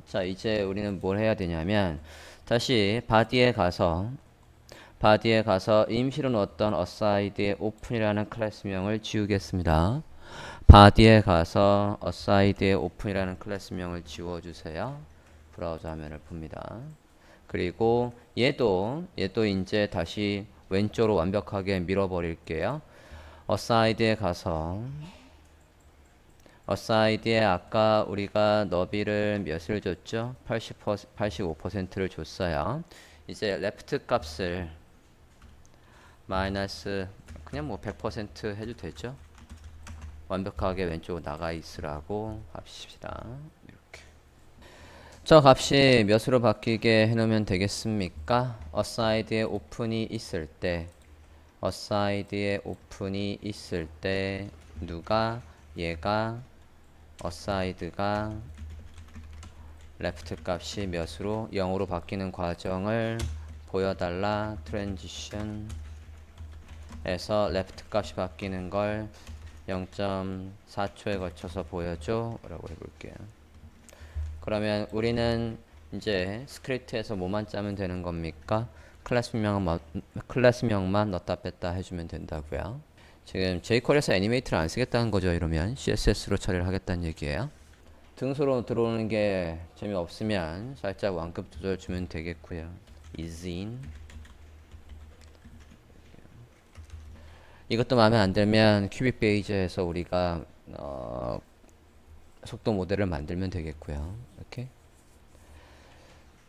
자, 이제 우리는 뭘 해야 되냐면 다시 바디에 가서 임시로 넣었던 aside의 open이라는 클래스명을 지우겠습니다. 바디에 가서 aside의 open이라는 클래스명을 지워주세요. 브라우저 화면을 봅니다. 그리고 얘도 이제 다시 왼쪽으로 완벽하게 밀어버릴게요. aside에 가서 aside에 아까 우리가 너비를 몇을 줬죠? 85%를 줬어요. 이제 left 값을 마이너스 그냥 뭐 100% 해도 되죠? 완벽하게 왼쪽으로 나가 있으라고 합시다. 이렇게. 저 값이 몇으로 바뀌게 해놓으면 되겠습니까? aside에 오픈이 있을 때 누가 얘가 aside가 left 값이 몇으로 0으로 바뀌는 과정을 보여달라. transition에서 left 값이 바뀌는 걸 0.4초에 걸쳐서 보여줘 라고 해볼게요. 그러면 우리는 이제 스크립트에서 뭐만 짜면 되는 겁니까? 클래스명만 넣다 뺐다 해주면 된다고요. 지금 jQuery에서 애니메이터를 안 쓰겠다는 거죠. 이러면 CSS로 처리를 하겠다는 얘기예요. 등수로 들어오는 게 재미없으면 살짝 완급 조절 주면 되겠고요. isin 이것도 마음에 안 들면 큐빅 베이저에서 우리가 속도 모델을 만들면 되겠고요. 이렇게.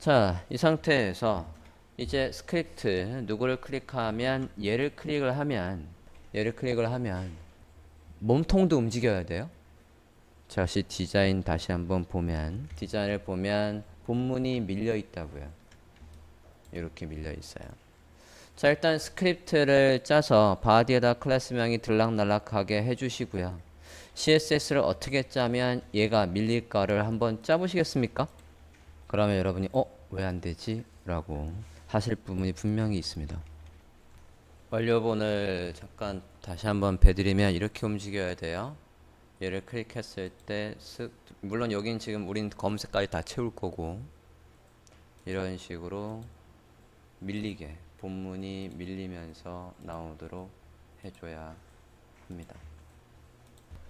자, 이 상태에서 이제 스크립트 누구를 클릭하면 얘를 클릭을 하면 몸통도 움직여야 돼요. 다시 디자인 다시 한번 보면 디자인을 보면 본문이 밀려 있다고요. 이렇게 밀려 있어요. 자, 일단 스크립트를 짜서 바디에다 클래스명이 들락날락하게 해주시고요. CSS를 어떻게 짜면 얘가 밀릴까를 한번 짜보시겠습니까? 그러면 여러분이 왜 안 되지? 라고 하실 부분이 분명히 있습니다. 완료본을 잠깐 다시 한번 배드리면 이렇게 움직여야 돼요. 얘를 클릭했을 때 물론 여긴 지금 우린 검색까지 다 채울 거고 이런 식으로 밀리게 본문이 밀리면서 나오도록 해줘야 합니다.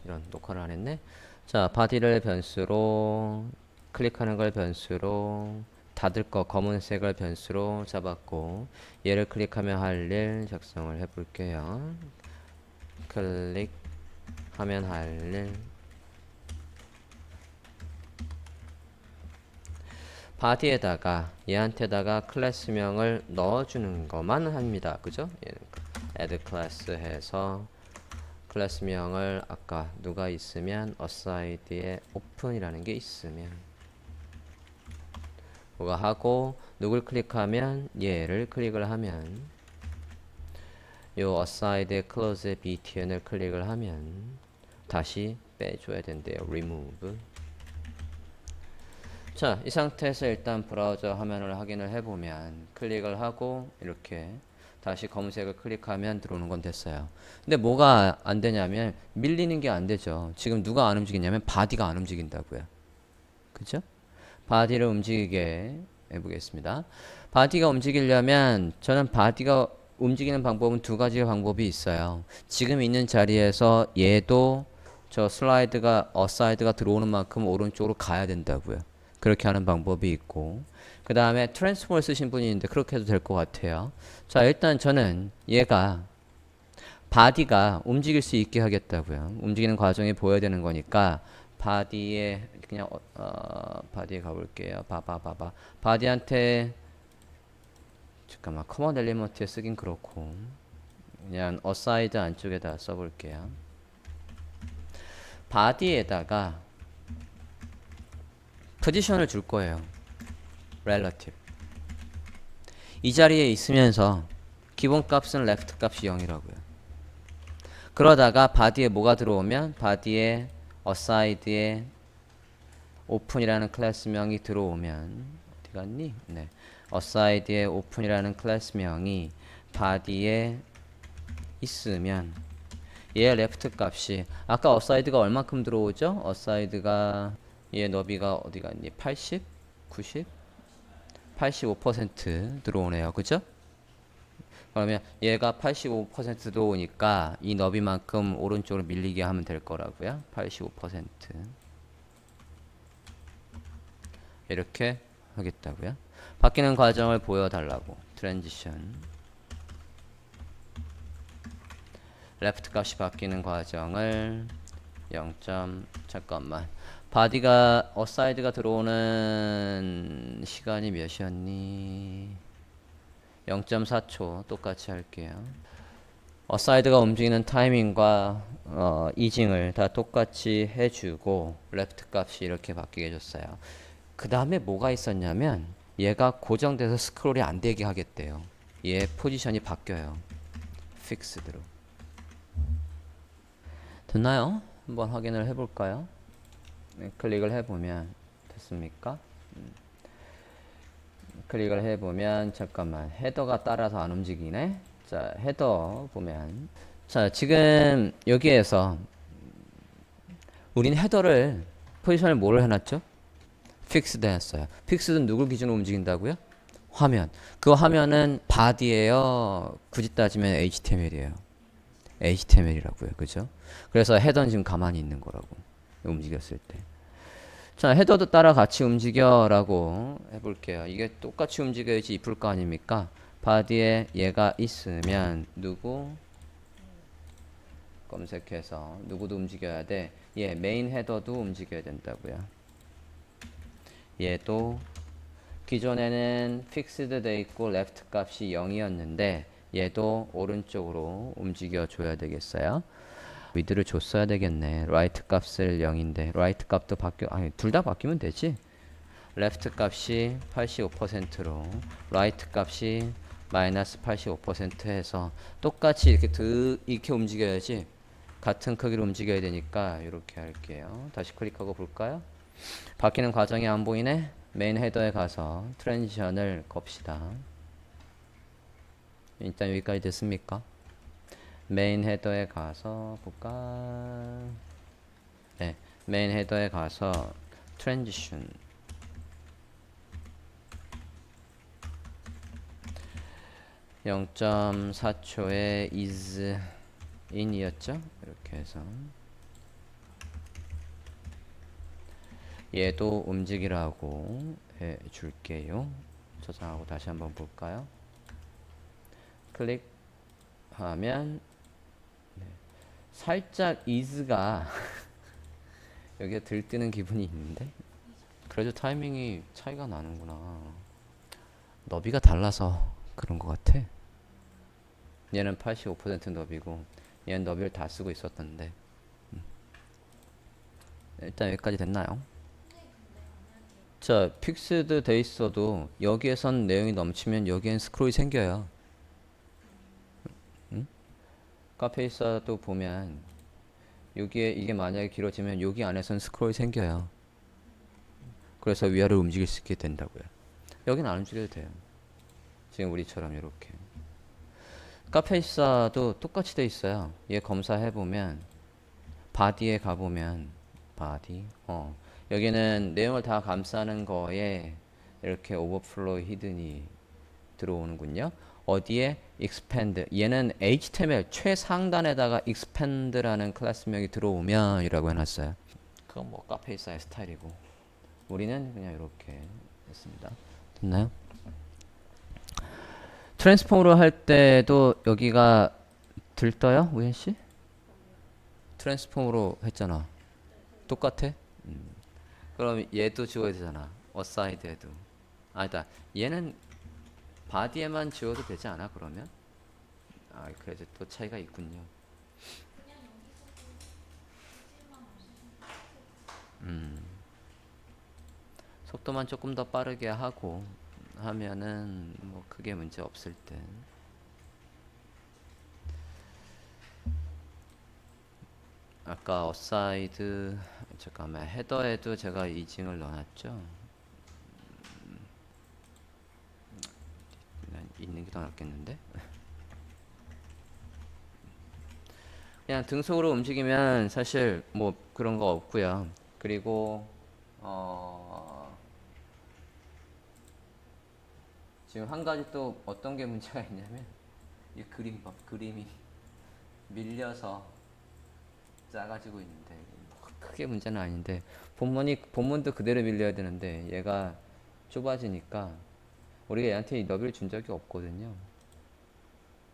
이런 녹화를 안 했네. 자, 바디를 변수로 클릭하는 걸 변수로 닫을 거 검은색을 변수로 잡았고 얘를 클릭하면 할 일 작성을 해볼게요. 클릭하면 할 일 바디에다가 얘한테다가 클래스명을 넣어주는 것만 합니다. 그죠? add class 해서 클래스명을 아까 누가 있으면 aside에 open이라는 게 있으면 뭐가 하고 누굴 클릭하면 얘를 클릭을 하면 요 aside에 close에 btn을 클릭을 하면 다시 빼줘야 된대요. remove. 자, 이 상태에서 일단 브라우저 화면을 확인을 해보면 클릭을 하고 이렇게 다시 검은색을 클릭하면 들어오는 건 됐어요. 근데 뭐가 안 되냐면 밀리는 게 안 되죠. 지금 누가 안 움직이냐면 바디가 안 움직인다고요. 그죠? 바디를 움직이게 해보겠습니다. 바디가 움직이려면 저는 바디가 움직이는 방법은 두 가지 방법이 있어요. 지금 있는 자리에서 얘도 저 슬라이드가 어사이드가 들어오는 만큼 오른쪽으로 가야 된다고요. 그렇게 하는 방법이 있고 그 다음에 트랜스폼을 쓰신 분이 있는데 그렇게 해도 될 것 같아요. 자, 일단 저는 얘가 바디가 움직일 수 있게 하겠다고요. 움직이는 과정이 보여야 되는 거니까 바디에 그냥 바디에 가볼게요. 바디한테 잠깐만 커먼 엘리먼트에 쓰긴 그렇고 그냥 어사이드 안쪽에다 써볼게요. 바디에다가 포지션을 줄 거예요. relative. 이 자리에 있으면서 기본값은 left 값이 0이라고요. 그러다가 바디에 뭐가 들어오면 바디에 aside에 open이라는 클래스명이 들어오면 어디 갔니? 네. aside에 open이라는 클래스명이 바디에 있으면 얘 left 값이 아까 aside가 얼마큼 들어오죠? aside가 얘 너비가 어디 갔니? 80? 90? 85% 들어오네요. 그죠? 그러면 얘가 85% 들어오니까 이 너비만큼 오른쪽으로 밀리게 하면 될 거라고요. 85% 이렇게 하겠다고요. 바뀌는 과정을 보여달라고. 트랜지션 레프트 값이 바뀌는 과정을 0. 잠깐만. 바디가 어사이드가 들어오는 시간이 몇이었니? 0.4초 똑같이 할게요. 어사이드가 움직이는 타이밍과 이징을 다 똑같이 해주고 레프트 값이 이렇게 바뀌게 해줬어요. 그 다음에 뭐가 있었냐면 얘가 고정돼서 스크롤이 안 되게 하겠대요. 얘 포지션이 바뀌어요. 픽스드로. 됐나요? 한번 확인을 해볼까요? 네, 클릭을 해보면 됐습니까? 클릭을 해보면 잠깐만 헤더가 따라서 안 움직이네. 자, 헤더 보면 자, 지금 여기에서 우린 헤더를 포지션을 뭐를 해놨죠? 픽스드 했어요. 픽스드는 누굴 기준으로 움직인다고요? 화면. 그 화면은 바디예요. 굳이 따지면 HTML이에요. HTML이라고요. 그죠? 그래서 헤더는 지금 가만히 있는 거라고. 움직였을 때. 자, 헤더도 따라 같이 움직여라고 해볼게요. 이게 똑같이 움직여야지 이쁠 거 아닙니까? 바디에 얘가 있으면 누구? 검색해서 누구도 움직여야 돼. 얘 메인 헤더도 움직여야 된다고요. 얘도 기존에는 픽스드 돼 있고 레프트 값이 0이었는데 얘도 오른쪽으로 움직여 줘야 되겠어요. 위드를 줬어야 되겠네. 라이트 값을 0인데 라이트 값도 바뀌어 아니 둘 다 바뀌면 되지. 레프트 값이 85%로 라이트 값이 마이너스 85% 해서 똑같이 이렇게 움직여야지. 같은 크기로 움직여야 되니까 이렇게 할게요. 다시 클릭하고 볼까요? 바뀌는 과정이 안 보이네. 메인 헤더에 가서 트랜지션을 겁시다. 일단 여기까지 됐습니까? 메인 헤더에 가서 볼까? 네, 메인 헤더에 가서 트랜지션 0.4초에 is in이었죠? 이렇게 해서 얘도 움직이라고 해줄게요. 저장하고 다시 한번 볼까요? 클릭하면 네. 살짝 is가 여기에 들뜨는 기분이 있는데 그래도 타이밍이 차이가 나는구나. 너비가 달라서 그런 것 같아. 얘는 85% 너비고 얘는 너비를 다 쓰고 있었던데 일단 여기까지 됐나요? 자, 픽스드 돼 있어도 여기에선 내용이 넘치면 여기엔 스크롤이 생겨요. 응? 카페이사도 보면 여기에 이게 만약에 길어지면 여기 안에선 스크롤이 생겨요. 그래서 위아래로 움직일 수 있게 된다고요. 여기는 안 움직여도 돼요. 지금 우리처럼 이렇게. 카페이사도 똑같이 돼 있어요. 얘 검사해 보면 바디에 가보면 바디 여기는 내용을 다 감싸는 거에 이렇게 오버플로우 히든이 들어오는군요. 어디에 expand 얘는 HTML 최상단에다가 expand라는 클래스명이 들어오면 이라고 해놨어요. 그건 뭐 카페이사의 스타일이고 우리는 그냥 이렇게 했습니다. 됐나요? 트랜스폼으로 할 때도 여기가 들떠요? 우현씨? 트랜스폼으로 했잖아. 똑같아? 그럼 얘도 지워야 되잖아. 어사이드에도. 아니다. 얘는 바디에만 지워도 되지 않아 그러면? 아 그래도 또 차이가 있군요. 속도만 조금 더 빠르게 하고 하면은 뭐 크게 문제 없을 때. 아까 어사이드 잠깐만 헤더에도 제가 이징을 넣어놨죠. 있는 게 더 낫겠는데? 그냥 등속으로 움직이면 사실 뭐 그런 거 없고요. 그리고 어, 지금 한 가지 또 어떤 게 문제가 있냐면 이 그림이 밀려서 작아지고 있는데 뭐 크게 문제는 아닌데 본문도 그대로 밀려야 되는데 얘가 좁아지니까 우리가 얘한테 이 너비를 준 적이 없거든요.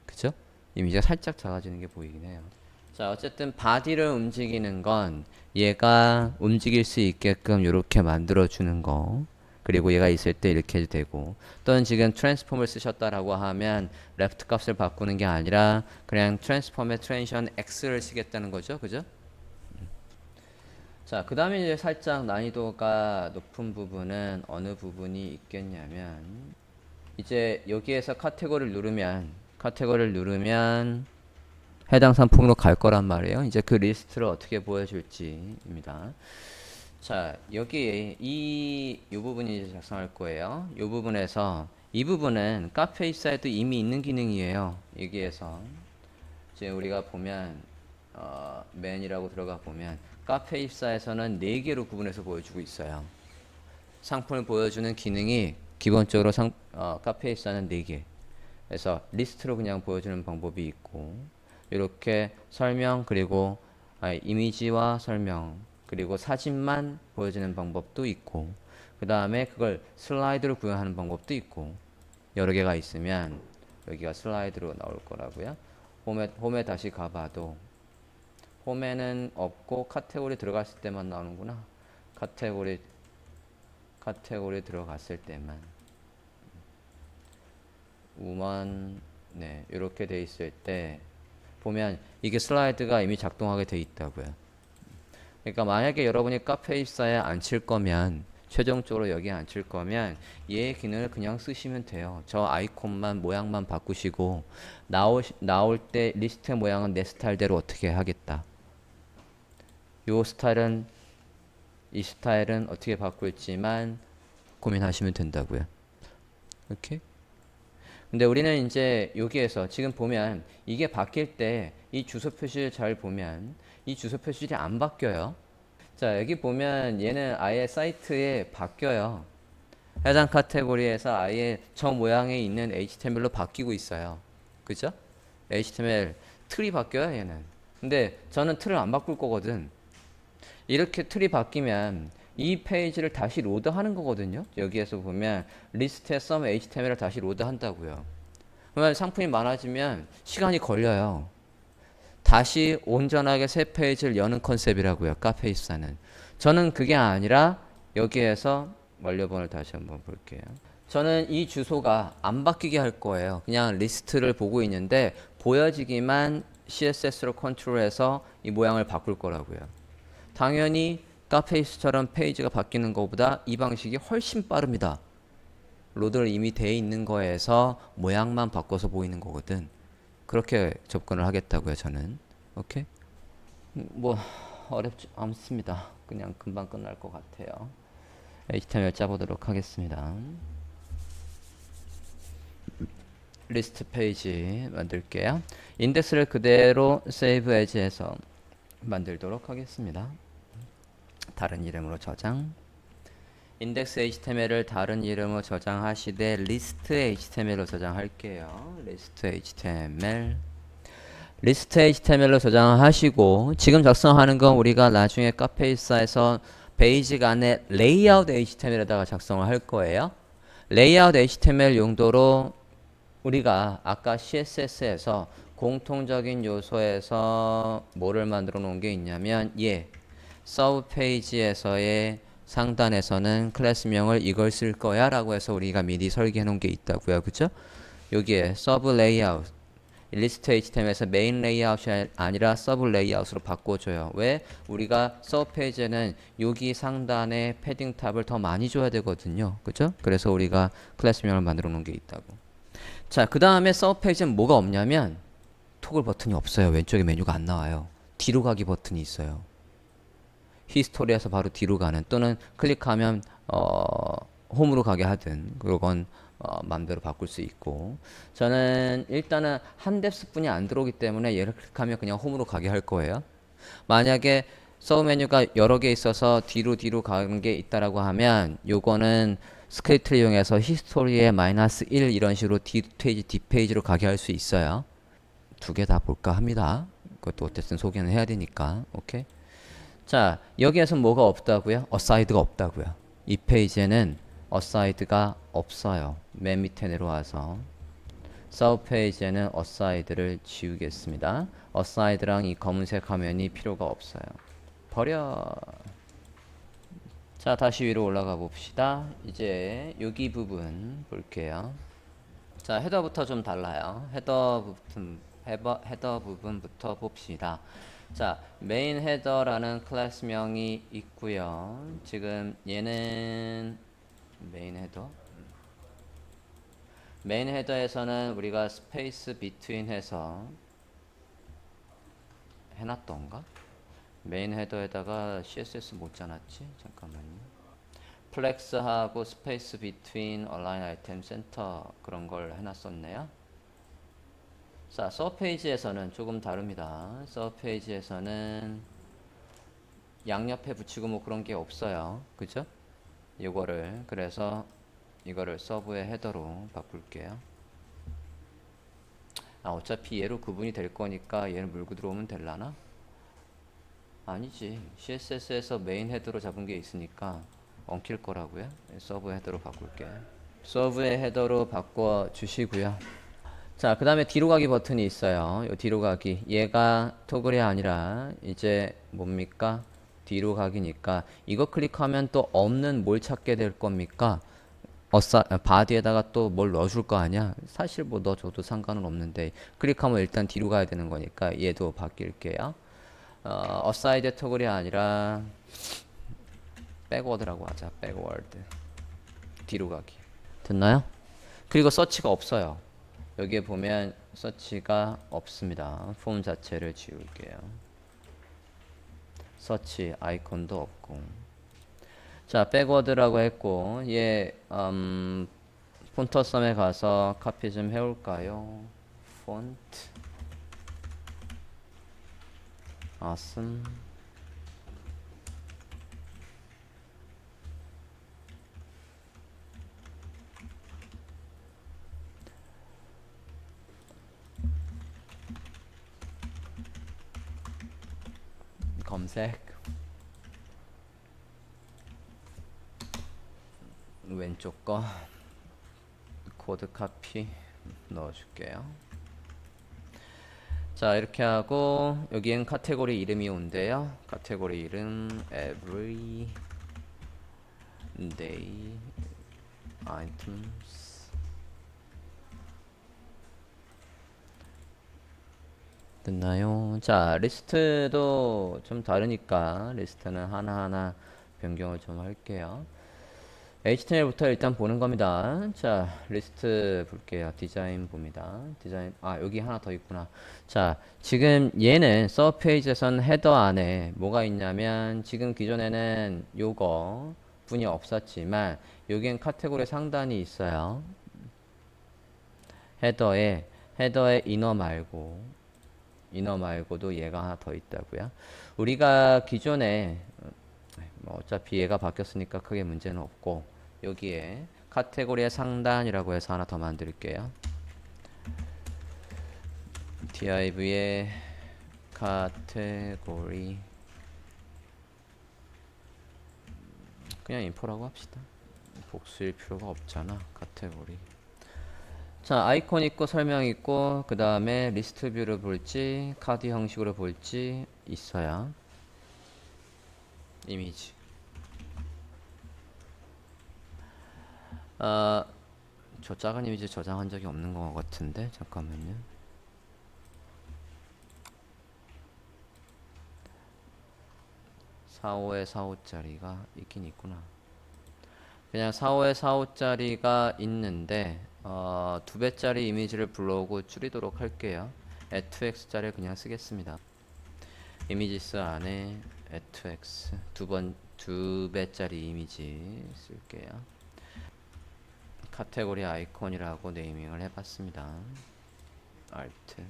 그죠? 이미지가 살짝 작아지는 게 보이긴 해요. 자, 어쨌든 바디를 움직이는 건 얘가 움직일 수 있게끔 이렇게 만들어 주는 거. 그리고 얘가 있을 때 이렇게 해도 되고, 또는 지금 트랜스폼을 쓰셨다라고 하면 레프트 값을 바꾸는 게 아니라 그냥 트랜스폼의 트랜지션 x를 쓰겠다는 거죠. 그죠? 자, 그 다음에 이제 살짝 난이도가 높은 부분은 어느 부분이 있겠냐면, 이제 여기에서 카테고리를 누르면 해당 상품으로 갈 거란 말이에요. 이제 그 리스트를 어떻게 보여줄지입니다. 자, 여기 이 부분이 이제 작성할 거예요. 이 부분에서 이 부분은 카페이사에도 이미 있는 기능이에요. 여기에서 이제 우리가 보면 맨이라고 들어가 보면 카페이사에서는 4개로 구분해서 보여주고 있어요. 상품을 보여주는 기능이 기본적으로 카페이사는 4개. 그래서 리스트로 그냥 보여주는 방법이 있고, 이렇게 설명 그리고 이미지와 설명 그리고 사진만 보여주는 방법도 있고, 그 다음에 그걸 슬라이드로 구현하는 방법도 있고, 여러 개가 있으면 여기가 슬라이드로 나올 거라고요. 홈에 다시 가봐도 홈에는 없고 카테고리 들어갔을 때만 나오는구나. 카테고리 들어갔을 때만 우먼 네 이렇게 돼 있을 때 보면 이게 슬라이드가 이미 작동하게 돼 있다고요. 그러니까 만약에 여러분이 카페이사에 앉힐 거면 최종적으로 여기에 앉힐 거면 얘 기능을 그냥 쓰시면 돼요. 저 아이콘만 모양만 바꾸시고 나올 때 리스트 모양은 내 스타일대로 어떻게 하겠다. 이 스타일은 어떻게 바꿀지만 고민하시면 된다고요. 오케이? 근데 우리는 이제 여기에서 지금 보면 이게 바뀔 때 이 주소 표시를 잘 보면 이 주소 표시들이 안 바뀌어요. 자, 여기 보면 얘는 아예 사이트에 바뀌어요. 해당 카테고리에서 아예 저 모양에 있는 HTML로 바뀌고 있어요. 그죠? HTML 틀이 바뀌어요, 얘는. 근데 저는 틀을 안 바꿀 거거든. 이렇게 틀이 바뀌면 이 페이지를 다시 로드하는 거거든요. 여기에서 보면 리스트에 some HTML을 다시 로드한다고요. 그러면 상품이 많아지면 시간이 걸려요. 다시 온전하게 새 페이지를 여는 컨셉이라고요. 카페이사는. 저는 그게 아니라 여기에서 완료본을 다시 한번 볼게요. 저는 이 주소가 안 바뀌게 할 거예요. 그냥 리스트를 보고 있는데 보여지기만 CSS로 컨트롤해서 이 모양을 바꿀 거라고요. 당연히 카페이스처럼 페이지가 바뀌는 것보다 이 방식이 훨씬 빠릅니다. 로드를 이미 돼 있는 거에서 모양만 바꿔서 보이는 거거든. 그렇게 접근을 하겠다고요, 저는. 오케이? 뭐 어렵지 않습니다. 그냥 금방 끝날 것 같아요. HTML 짜보도록 하겠습니다. 리스트 페이지 만들게요. 인덱스를 그대로 save as 해서 만들도록 하겠습니다. 다른 이름으로 저장. 인덱스 HTML을 다른 이름으로 저장하시되 리스트 HTML로 저장할게요. 리스트 HTML로 저장하시고 지금 작성하는 건 우리가 나중에 카페이사에서 베이직 안에 레이아웃 HTML에다가 작성을 할 거예요. 레이아웃 HTML 용도로 우리가 아까 CSS에서 공통적인 요소에서 뭐를 만들어 놓은 게 있냐면 서브 페이지에서의 상단에서는 클래스명을 이걸 쓸 거야 라고 해서 우리가 미리 설계해 놓은 게 있다고요. 그죠? 여기에 서브 레이아웃 리스트 HTML에서 메인 레이아웃이 아니라 서브 레이아웃으로 바꿔줘요. 왜? 우리가 서브 페이지에는 여기 상단에 패딩 탑을 더 많이 줘야 되거든요. 그죠? 그래서 우리가 클래스명을 만들어 놓은 게 있다고. 자, 그 다음에 서브 페이지는 뭐가 없냐면 토글 버튼이 없어요. 왼쪽에 메뉴가 안 나와요. 뒤로 가기 버튼이 있어요. 히스토리에서 바로 뒤로 가는 또는 클릭하면 홈으로 가게 하든 그건 마음대로 바꿀 수 있고 저는 일단은 한 뎁스 뿐이 안 들어오기 때문에 얘를 클릭하면 그냥 홈으로 가게 할 거예요. 만약에 서브 메뉴가 여러 개 있어서 뒤로 가는 게 있다라고 하면 요거는 스크립트를 이용해서 히스토리에 -1 이런 식으로 뒷페이지 뒷페이지로 가게 할 수 있어요. 두 개 다 볼까 합니다. 그것도 어쨌든 소개는 해야 되니까. 오케이. 자, 여기에서 뭐가 없다고요? 어사이드가 없다고요. 이 페이지에는 어사이드가 없어요. 맨 밑에 내려와서 서브 페이지에는 어사이드를 지우겠습니다. 어사이드랑 이 검은색 화면이 필요가 없어요. 버려. 자, 다시 위로 올라가 봅시다. 이제 여기 부분 볼게요. 자, 헤더부터 좀 달라요. 헤더 부분부터 봅시다. 자, 메인 헤더라는 클래스명이 있고요. 지금 얘는 메인 헤더에서는 우리가 스페이스 비트윈 해서 해놨던가? 메인 헤더에다가 CSS 못 짜놨지? 잠깐만요. 플렉스하고 스페이스 비트윈 얼라인 아이템 센터 그런 걸 해놨었네요. 자, 서브 페이지에서는 조금 다릅니다. 서브 페이지에서는 양옆에 붙이고 뭐 그런 게 없어요. 그죠? 요거를 그래서 이거를 서브의 헤더로 바꿀게요. 아, 어차피 얘로 구분이 될 거니까 얘를 물고 들어오면 될라나? 아니지. CSS에서 메인 헤더로 잡은 게 있으니까 엉킬 거라고요. 서브 헤더로 바꿀게. 서브의 헤더로 바꿔 주시고요. 자, 그 다음에 뒤로 가기 버튼이 있어요. 요 뒤로 가기. 얘가 토글이 아니라 이제 뭡니까? 뒤로 가기니까 이거 클릭하면 또 없는 뭘 찾게 될 겁니까? 바디에다가 또 뭘 넣어줄 거 아니야? 사실 뭐 넣어줘도 상관은 없는데 클릭하면 일단 뒤로 가야 되는 거니까 얘도 바뀔게요. 어사이드 토글이 아니라 백워드라고 하자. 백워드. 뒤로 가기. 됐나요? 그리고 서치가 없어요. 여기에 보면 서치가 없습니다. 폼 자체를 지울게요. 서치 아이콘도 없고. 자, 백워드라고 했고, 얘 폰터썸에 가서 카피 좀 해올까요? 폰트 awesome. 검색 왼쪽 거 코드 카피 넣어줄게요. 자, 이렇게 하고 여기엔 카테고리 이름이 온대요. 카테고리 이름 every day items. 됐나요? 자, 리스트도 좀 다르니까 리스트는 하나하나 변경을 좀 할게요. HTML부터 일단 보는 겁니다. 자, 리스트 볼게요. 디자인 봅니다. 디자인, 아, 여기 하나 더 있구나. 자, 지금 얘는 서브 페이지에선 헤더 안에 뭐가 있냐면 지금 기존에는 요거 분이 없었지만 여기엔 카테고리 상단이 있어요. 헤더에 이너 말고도 얘가 하나 더 있다고요. 우리가 기존에 뭐 어차피 얘가 바뀌었으니까 크게 문제는 없고 여기에 카테고리의 상단이라고 해서 하나 더 만들게요. div의 카테고리 그냥 인포라고 합시다. 복수일 필요가 없잖아. 카테고리. 자, 아이콘 있고 설명 있고 그 다음에 리스트 뷰를 볼지 카드 형식으로 볼지 있어야 이미지. 저 작은 이미지 저장한 적이 없는 것 같은데 잠깐만요. (45에 45짜리가) 있긴 있구나. 그냥 45에 45짜리가 있는데 2배짜리 이미지를 불러오고 줄이도록 할게요. at2x짜리 그냥 쓰겠습니다. 이미지스 안에 at2x 2배짜리 이미지 쓸게요. 카테고리 아이콘이라고 네이밍을 해봤습니다. Alt.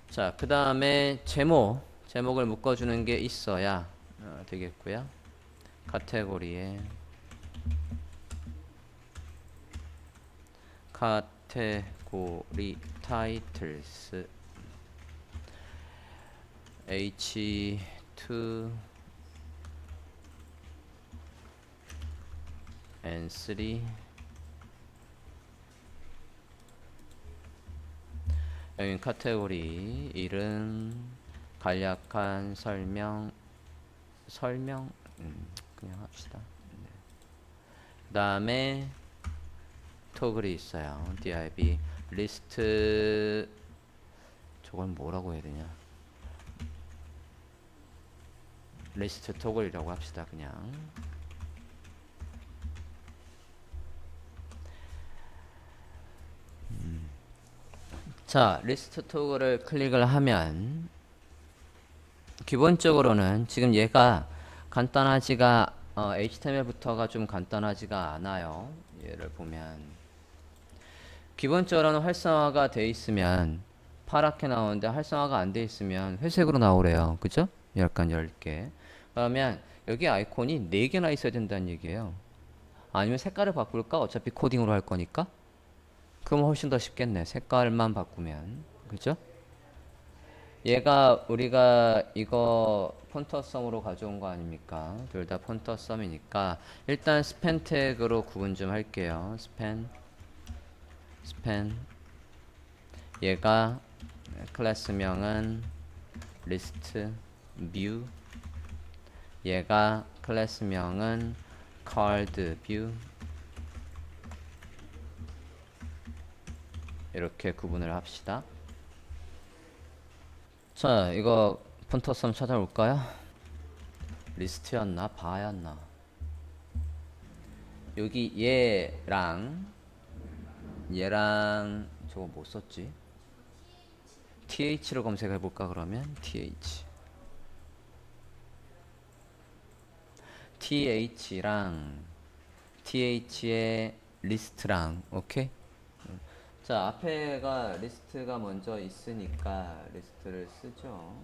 자, 그 다음에 제목 제목을 묶어주는 게 있어야 되겠고요. 카테고리에 카테고리 타이틀스 H2 N3 여기 카테고리 이름 간략한 설명 그냥 합시다. 네. 그 다음에 토글이 있어요. div 리스트 저걸 뭐라고 해야 되냐 리스트 토글이라고 합시다. 그냥 자 리스트 토글을 클릭을 하면 기본적으로는 지금 얘가 간단하지가 HTML부터가 좀 간단하지가 않아요. 얘를 보면 기본적으로는 활성화가 돼 있으면 파랗게 나오는데 활성화가 안 돼 있으면 회색으로 나오래요. 그죠? 약간 10개. 그러면 여기 아이콘이 4개나 있어야 된다는 얘기예요. 아니면 색깔을 바꿀까? 어차피 코딩으로 할 거니까. 그럼 훨씬 더 쉽겠네. 색깔만 바꾸면. 그죠? 얘가 우리가 이거 폰터썸으로 가져온 거 아닙니까? 둘 다 폰터썸이니까 일단 스팬 태그로 구분 좀 할게요. 스팬 얘가 클래스명은 리스트 뷰 얘가 클래스명은 card view 이렇게 구분을 합시다. 자, 이거 폰터썸 찾아볼까요? 리스트였나? 바였나? 여기 얘랑 저거 뭐 썼지? th로 검색해볼까 그러면? th랑 th의 리스트랑 오케이? 자 앞에가 리스트가 먼저 있으니까 리스트를 쓰죠.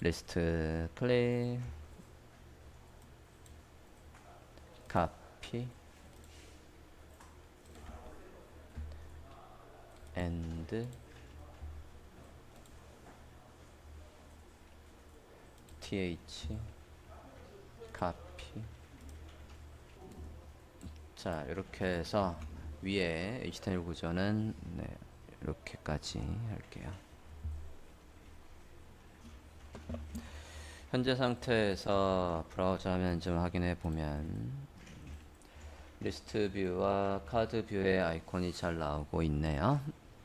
리스트 클릭 카피 and th 카피 자 이렇게 해서 위에 HTML 구조는 네, 이렇게까지 할게요. 현재 상태에서 브라우저 화면 좀 확인해 보면 리스트 뷰와 카드 뷰의 아이콘이 잘 나오고 있네요.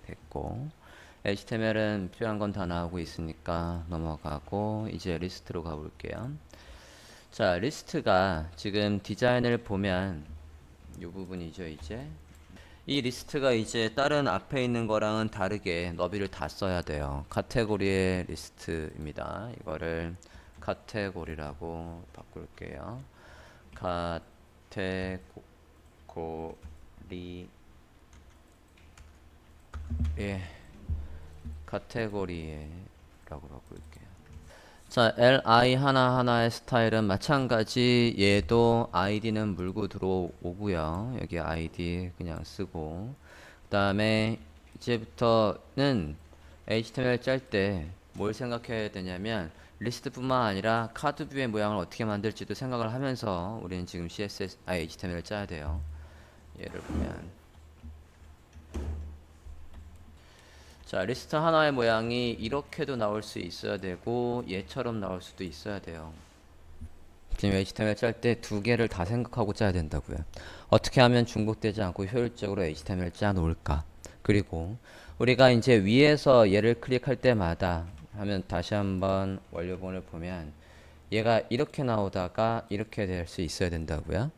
됐고 HTML은 필요한 건 다 나오고 있으니까 넘어가고 이제 리스트로 가볼게요. 자 리스트가 지금 디자인을 보면 이 부분이죠. 이제 이 리스트가 이제 다른 앞에 있는 거랑은 다르게 너비를 다 써야 돼요. 카테고리의 리스트입니다. 이거를 카테고리라고 바꿀게요. 카테고리 카테고리라고 바꿀게요. 자, li 하나하나의 스타일은 마찬가지 얘도 id는 물고 들어오고요. 여기 id 그냥 쓰고 그 다음에 이제부터는 HTML 짤 때 뭘 생각해야 되냐면 리스트뿐만 아니라 카드 뷰의 모양을 어떻게 만들지도 생각을 하면서 우리는 지금 HTML을 짜야 돼요. 얘를 보면 자 리스트 하나의 모양이 이렇게도 나올 수 있어야 되고 얘처럼 나올 수도 있어야 돼요. 지금 HTML 짤 때 두 개를 다 생각하고 짜야 된다고요. 어떻게 하면 중복되지 않고 효율적으로 HTML 짜 놓을까. 그리고 우리가 이제 위에서 얘를 클릭할 때마다 하면 다시 한번 원료본을 보면 얘가 이렇게 나오다가 이렇게 될 수 있어야 된다고요.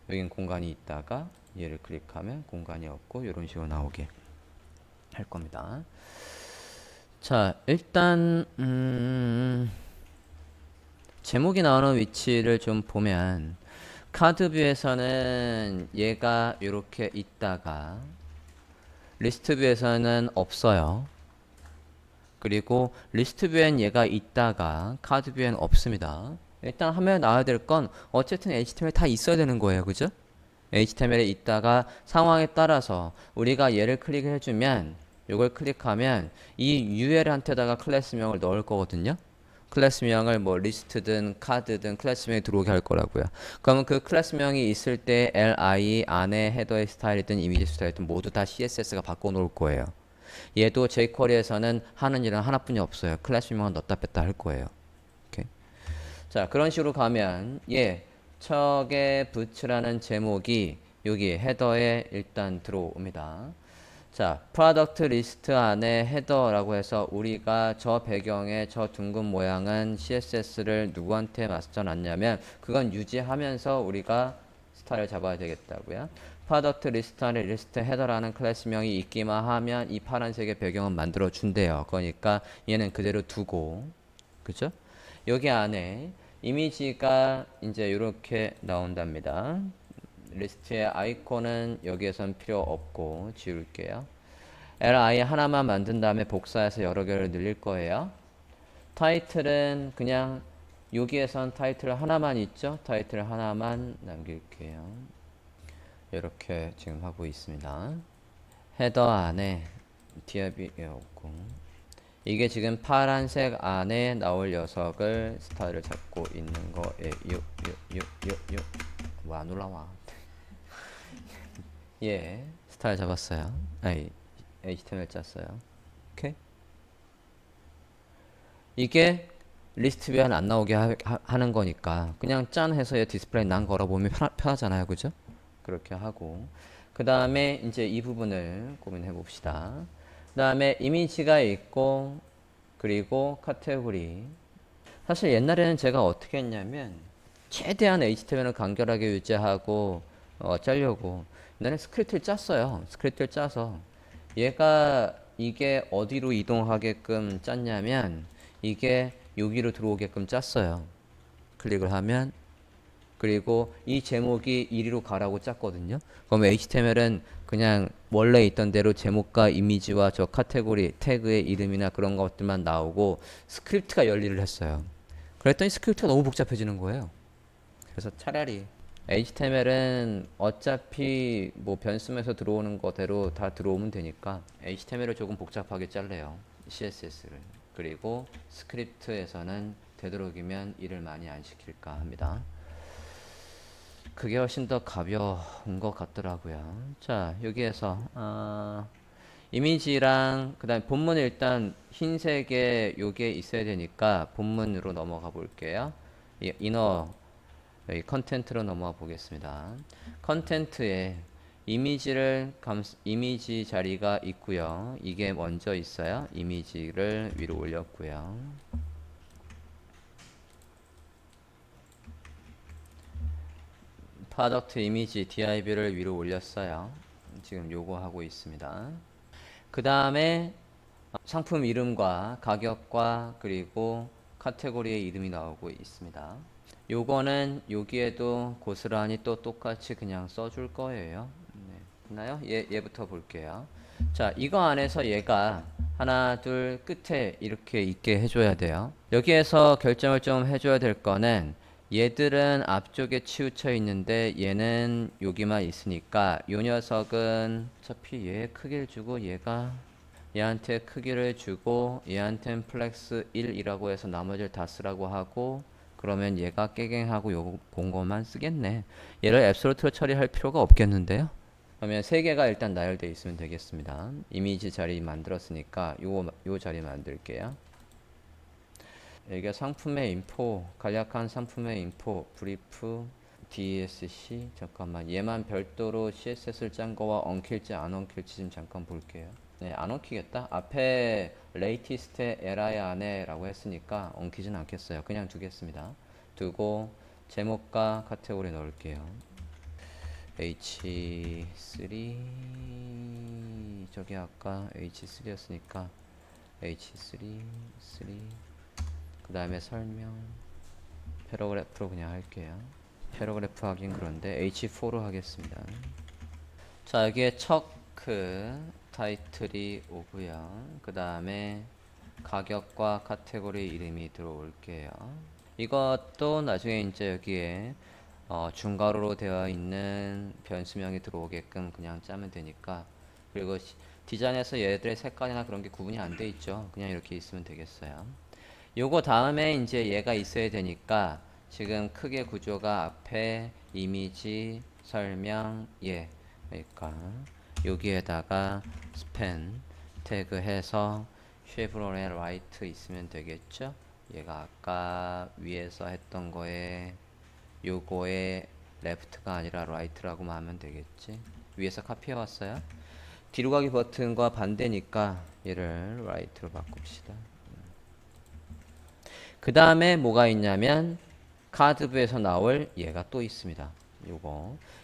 여긴 공간이 있다가 얘를 클릭하면 공간이 없고 이런 식으로 나오게 할 겁니다. 자 일단 제목이 나오는 위치를 좀 보면 카드 뷰에서는 얘가 이렇게 있다가 리스트 뷰에서는 없어요. 그리고 리스트 뷰엔 얘가 있다가 카드 뷰엔 없습니다. 일단 화면에 나와야 될 건 어쨌든 HTML 다 있어야 되는 거예요. 그죠? HTML에 있다가 상황에 따라서 우리가 얘를 클릭해주면 이걸 클릭하면 이 UL한테다가 클래스명을 넣을 거거든요. 클래스명을 뭐 리스트든 카드든 클래스명이 들어오게 할 거라고요. 그러면 그 클래스명이 있을 때 li 안에 헤더의 스타일이든 이미지 스타일이든 모두 다 CSS가 바꿔 놓을 거예요. 얘도 jQuery에서는 하는 일은 하나뿐이 없어요. 클래스명을 넣었다 뺐다 할 거예요. 오케이. 자, 그런 식으로 가면 척의 부츠라는 제목이 여기 헤더에 일단 들어옵니다. 자, 프로덕트 리스트 안에 헤더라고 해서 우리가 저 배경에 저 둥근 모양은 CSS를 누구한테 맞춰놨냐면 그건 유지하면서 우리가 스타일을 잡아야 되겠다고요. 프로덕트 리스트 안에 리스트 헤더라는 클래스명이 있기만 하면 이 파란색의 배경은 만들어 준대요. 그러니까 얘는 그대로 두고, 그죠? 여기 안에 이미지가 이제 이렇게 나온답니다. 리스트의 아이콘은 여기에선 필요 없고 지울게요. li 하나만 만든 다음에 복사해서 여러 개를 늘릴 거예요. 타이틀은 그냥 여기에선 타이틀 하나만 있죠. 타이틀 하나만 남길게요. 이렇게 지금 하고 있습니다. 헤더 안에 디압이 없고 이게 지금 파란색 안에 나올 녀석을 스타일을 잡고 있는 거예요. 뭐 안 올라와. 예, 스타일 잡았어요. 아니, HTML 짰어요. 오케이. 이게 리스트 뷰에는 안 나오게 하는 거니까 그냥 짠 해서 얘 디스플레이 난 걸어보면 편하잖아요. 그죠? 그렇게 하고 그 다음에 이제 이 부분을 고민해 봅시다. 그 다음에 이미지가 있고 그리고 카테고리. 사실 옛날에는 제가 어떻게 했냐면 최대한 HTML을 간결하게 유지하고 짜려고 옛날에 스크립트를 짰어요. 스크립트를 짜서 얘가 이게 어디로 이동하게끔 짰냐면 이게 여기로 들어오게끔 짰어요. 클릭을 하면 그리고 이 제목이 이리로 가라고 짰거든요. 그럼 HTML은 그냥 원래 있던 대로 제목과 이미지와 저 카테고리 태그의 이름이나 그런 것들만 나오고 스크립트가 열일을 했어요. 그랬더니 스크립트가 너무 복잡해지는 거예요. 그래서 차라리 HTML은 어차피 뭐 변수에서 들어오는 거대로 다 들어오면 되니까 HTML을 조금 복잡하게 잘래요. CSS를. 그리고 스크립트에서는 되도록이면 일을 많이 안 시킬까 합니다. 그게 훨씬 더 가벼운 것 같더라고요. 자, 여기에서 이미지랑 그 다음에 본문에 일단 흰색에 요게 있어야 되니까 본문으로 넘어가 볼게요. 이너 여기 컨텐트로 넘어가 보겠습니다. 컨텐트에 이미지 자리가 있고요. 이게 먼저 있어요. 이미지를 위로 올렸고요. 프로덕트 이미지 div를 위로 올렸어요. 지금 요거 하고 있습니다. 그 다음에 상품 이름과 가격과 그리고 카테고리의 이름이 나오고 있습니다. 요거는 여기에도 고스란히 또 똑같이 그냥 써줄 거예요. 네. 됐나요? 얘부터 볼게요. 자, 이거 안에서 얘가 하나, 둘, 끝에 이렇게 있게 해줘야 돼요. 여기에서 결정을 좀 해줘야 될 거는 얘들은 앞쪽에 치우쳐 있는데 얘는 여기만 있으니까 요 녀석은 어차피 얘 크기를 주고 얘한테 크기를 주고 얘한텐 플렉스 1이라고 해서 나머지를 다 쓰라고 하고 그러면 얘가 깨갱하고 요거 본것만 쓰겠네. 얘를 앱솔루트로 처리할 필요가 없겠는데요. 그러면 세 개가 일단 나열되어 있으면 되겠습니다. 이미지 자리 만들었으니까 요 자리 만들게요. 여기가 상품의 인포, 간략한 상품의 인포, 브리프, DSC. 잠깐만, 얘만 별도로 CSS를 짠 거와 엉킬지 안 엉킬지 좀 잠깐 볼게요. 네, 안 엉키겠다. 앞에 레이티스트 li 안에 라고 했으니까 엉키진 않겠어요. 그냥 두겠습니다. 두고 제목과 카테고리 넣을게요. H3 저기 아까 H3였으니까 H3 그 다음에 설명 패러그래프로 그냥 할게요. 패러그래프 하긴 그런데 H4로 하겠습니다. 자, 여기에 척크 타이틀이 오고요. 그 다음에 가격과 카테고리 이름이 들어올게요. 이것도 나중에 이제 여기에 중괄호로 되어 있는 변수명이 들어오게끔 그냥 짜면 되니까. 그리고 디자인에서 얘들의 색깔이나 그런 게 구분이 안 돼 있죠. 그냥 이렇게 있으면 되겠어요. 요거 다음에 이제 얘가 있어야 되니까 지금 크게 구조가 앞에 이미지 설명 그러니까 여기에다가 스팬 태그 해서 쉐브론의 라이트 있으면 되겠죠. 얘가 아까 위에서 했던 거에 요거에 레프트가 아니라 라이트라고만 하면 되겠지. 위에서 카피해 왔어요. 뒤로 가기 버튼과 반대니까 얘를 라이트로 바꿉시다. 그 다음에 뭐가 있냐면 카드뷰에서 나올 얘가 또 있습니다.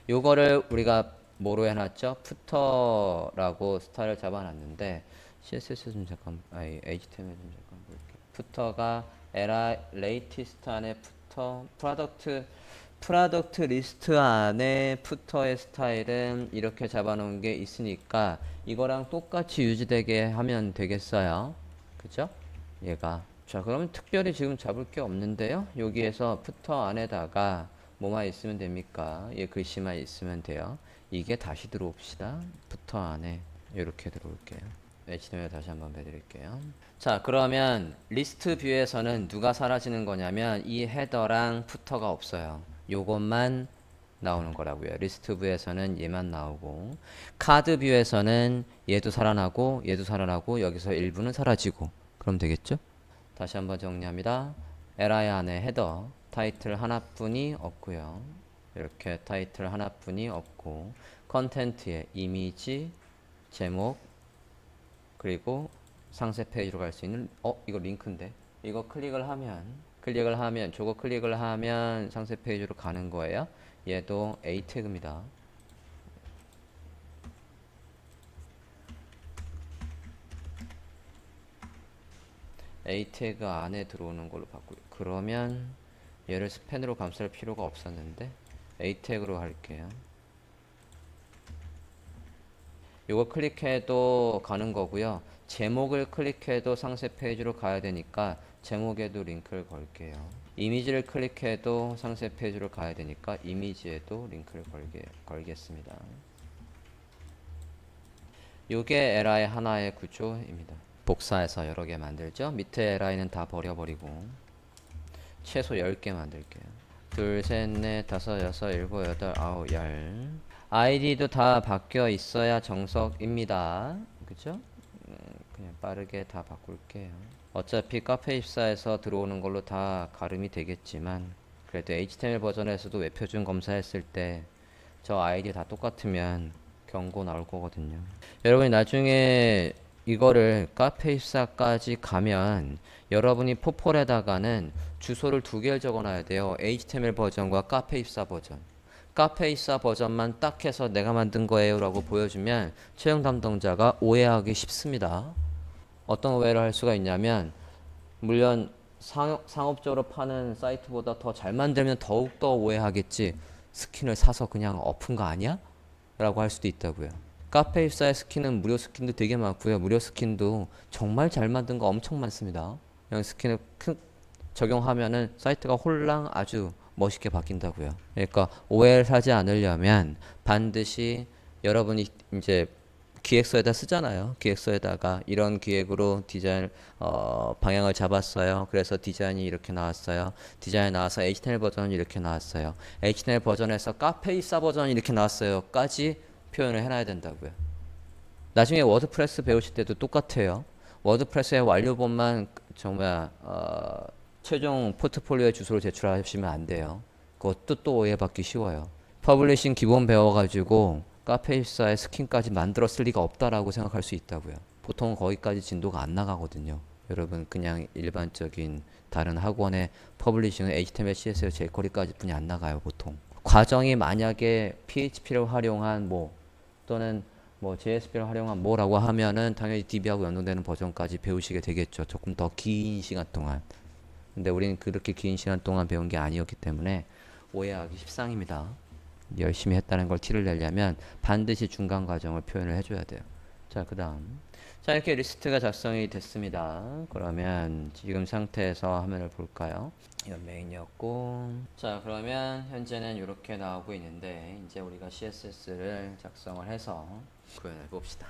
요거를 우리가 뭐로 해놨죠? 푸터라고 스타일을 잡아놨는데 CSS 좀 잠깐, HTML 좀 잠깐 볼게요. 푸터가 latest 안에 푸터, 프로덕트 리스트 안에 푸터의 스타일은 이렇게 잡아놓은 게 있으니까 이거랑 똑같이 유지되게 하면 되겠어요. 그죠? 얘가. 자, 그러면 특별히 지금 잡을 게 없는데요. 여기에서 푸터 안에다가 뭐만 있으면 됩니까? 얘 글씨만 있으면 돼요. 이게 다시 들어옵시다. 푸터 안에 이렇게 들어올게요. HTML 다시 한번 해드릴게요. 자, 그러면 리스트 뷰에서는 누가 사라지는 거냐면 이 헤더랑 푸터가 없어요. 요것만 나오는 거라고요. 리스트 뷰에서는 얘만 나오고, 카드 뷰에서는 얘도 살아나고 얘도 살아나고 여기서 일부는 사라지고. 그럼 되겠죠? 다시 한번 정리합니다. li 안에 헤더 타이틀 하나뿐이 없고요. 이렇게 타이틀 하나뿐이 없고, 컨텐트에 이미지, 제목, 그리고 상세 페이지로 갈 수 있는 이거 링크인데 이거 클릭을 하면 저거 클릭을 하면 상세 페이지로 가는 거예요. 얘도 A 태그입니다. A 태그 안에 들어오는 걸로 바꾸요. 그러면 얘를 스팬으로 감쌀 필요가 없었는데 A 태그로 할게요. 요거 클릭해도 가는 거고요. 제목을 클릭해도 상세 페이지로 가야 되니까 제목에도 링크를 걸게요. 이미지를 클릭해도 상세 페이지로 가야 되니까 이미지에도 링크를 걸겠습니다. 요게 li 하나의 구조입니다. 복사해서 여러 개 만들죠. 밑에 li는 다 버려버리고 최소 10개 만들게요. 둘, 셋, 넷, 다섯, 여섯, 일곱, 여덟, 아홉, 열. 아이디도 다 바뀌어 있어야 정석입니다. 그죠? 그냥 빠르게 다 바꿀게요. 어차피 카페24에서 들어오는 걸로 다 가름이 되겠지만 그래도 HTML 버전에서도 웹표준 검사했을 때 저 아이디 다 똑같으면 경고 나올 거거든요. 여러분이 나중에 이거를 카페24까지 가면 여러분이 포폴에다가는 주소를 2개를 적어놔야 돼요. HTML 버전과 카페24 버전. 카페24 버전만 딱 해서 내가 만든 거예요 라고 보여주면 채용 담당자가 오해하기 쉽습니다. 어떤 오해를 할 수가 있냐면 물론 상업적으로 파는 사이트보다 더 잘 만들면 더욱더 오해하겠지. 스킨을 사서 그냥 엎은 거 아니야? 라고 할 수도 있다고요. 카페24의 스킨은 무료 스킨도 되게 많고요. 무료 스킨도 정말 잘 만든 거 엄청 많습니다. 그냥 스킨을 적용하면은 사이트가 홀랑 아주 멋있게 바뀐다고요. 그러니까 오해를 사지 않으려면 반드시 여러분이 이제 기획서에다 쓰잖아요. 기획서에다가 이런 기획으로 디자인 방향을 잡았어요. 그래서 디자인이 이렇게 나왔어요. 디자인이 나와서 HTML 버전이 이렇게 나왔어요. HTML 버전에서 카페24 버전이 이렇게 나왔어요.까지 표현을 해놔야 된다고요. 나중에 워드프레스 배우실 때도 똑같아요. 워드프레스의 완료본만 정말 최종 포트폴리오의 주소를 제출하시면 안 돼요. 그것도 또 오해받기 쉬워요. 퍼블리싱 기본 배워가지고 카페24의 스킨까지 만들었을 리가 없다라고 생각할 수 있다고요. 보통 거기까지 진도가 안 나가거든요. 여러분 그냥 일반적인 다른 학원의 퍼블리싱은 HTML, CSS, jQuery까지 뿐이 안 나가요. 보통 과정이 만약에 PHP를 활용한 또는 JSP를 활용한 뭐라고 하면은 당연히 DB하고 연동되는 버전까지 배우시게 되겠죠. 조금 더 긴 시간 동안. 근데 우리는 그렇게 긴 시간 동안 배운 게 아니었기 때문에 오해하기 십상입니다. 열심히 했다는 걸 티를 내려면 반드시 중간 과정을 표현을 해줘야 돼요. 자, 그 다음. 자, 이렇게 리스트가 작성이 됐습니다. 그러면 지금 상태에서 화면을 볼까요? 이건 메인이었고. 자, 그러면 현재는 이렇게 나오고 있는데, 이제 우리가 CSS를 작성을 해서 구현해 봅시다.